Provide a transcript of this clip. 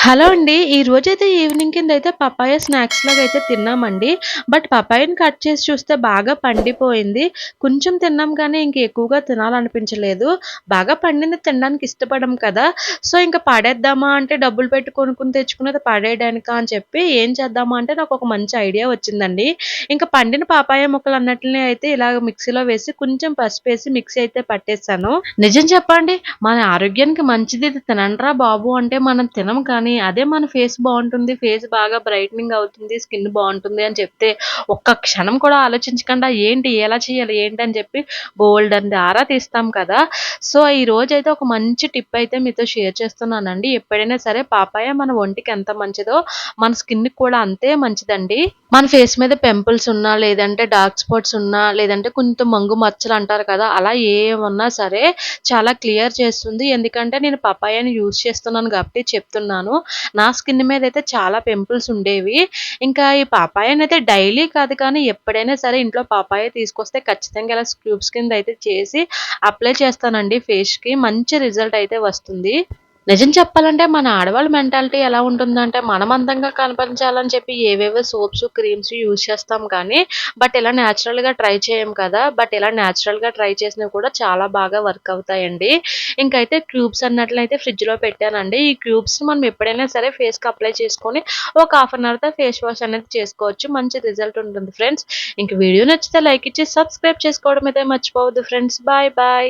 Hello అండి. ఈ రోజైతే ఈవినింగ్ కిందయితే పపాయ స్నాక్స్ లాగైతే తిన్నామండి. బట్ పపాయని కట్ చేసి చూస్తే బాగా పండిపోయింది. కొంచెం తిన్నాం కానీ ఇంక ఎక్కువగా తినాలనిపించలేదు. బాగా పండింది తినడానికి ఇష్టపడం కదా! సో, ఇంక పడేద్దామా అంటే డబ్బులు పెట్టి కొనుక్కొని తెచ్చుకున్నది పడేయడానికా అని చెప్పి ఏం చేద్దామా అంటే నాకొక మంచి ఐడియా వచ్చిందండి. ఇంక పండిన పపాయ ముక్కలన్నిటిని అయితే ఇలాగ మిక్సీలో వేసి కొంచెం పసుపేసి మిక్సీ అయితే పట్టేసాను. నిజం చెప్పండి మన ఆరోగ్యానికి మంచిది ఇది తినండ్రా బాబు అంటే మనం తినం కానీ, అదే మన ఫేస్ బావుంటుంది. ఫేస్ బాగా బ్రైట్నింగ్ అవుతుంది. స్కిన్ బావుంటుంది అని చెప్తే, ఒక్క క్షణం కూడా ఆలోచించకుండా ఏంటి? ఎలా చేయాలి? ఏంటి? అని చెప్పి బోలెడన్ని ఆరా తీస్తాం కదా! సో, ఈరోజైతే ఒక మంచి టిప్ అయితే మీతో షేర్ చేస్తున్నానండి. ఎప్పుడైనా సరే పాపాయ మన ఒంటికి ఎంత మంచిదో, మన స్కిన్‌కి కూడా అంతే మంచిదండి. మన ఫేస్ మీద పింపుల్స్ ఉన్నా, లేదంటే డార్క్ స్పాట్స్ ఉన్నా, లేదంటే కొంచెం మంగు మచ్చలు అంటారు కదా! అలా ఏమున్నా సరే చాలా క్లియర్ చేస్తుంది. ఎందుకంటే నేను పపాయాని యూజ్ చేస్తున్నాను కాబట్టి చెప్తున్నాను. నా స్కిన్ మీదయితే చాలా పింపుల్స్ ఉండేవి. ఇంకా ఈ పపాయానయితే డైలీ కాదు కానీ ఎప్పుడైనా సరే ఇంట్లో పపాయ తీసుకొస్తే ఖచ్చితంగా ఇలా స్క్యూబ్స్ కింద అయితే చేసి అప్లై చేస్తానండి ఫేస్‌కి. మంచి రిజల్ట్ అయితే వస్తుంది. నిజం చెప్పాలంటే మన ఆడవాళ్ళ మెంటాలిటీ ఎలా ఉంటుందంటే మనం అందంగా కనిపించాలని చెప్పి ఏవేవో సోప్స్, క్రీమ్స్ యూజ్ చేస్తాం కానీ బట్ ఇలా నేచురల్‌గా ట్రై చేయం కదా! బట్ ఇలా నేచురల్‌గా ట్రై చేసినవి కూడా చాలా బాగా వర్క్ అవుతాయండి. ఇంకైతే క్యూబ్స్ అన్నట్లయితే ఫ్రిడ్జ్‌లో పెట్టానండి. ఈ క్యూబ్స్‌ని మనం ఎప్పుడైనా సరే ఫేస్‌కి అప్లై చేసుకొని ఒక హాఫ్ అన్ అవర్‌తో ఫేస్ వాష్ అనేది చేసుకోవచ్చు. మంచి రిజల్ట్ ఉంటుంది ఫ్రెండ్స్. ఇంక వీడియో నచ్చితే లైక్ ఇచ్చి సబ్స్క్రైబ్ చేసుకోవడం అయితే మర్చిపోవద్దు ఫ్రెండ్స్. Bye bye.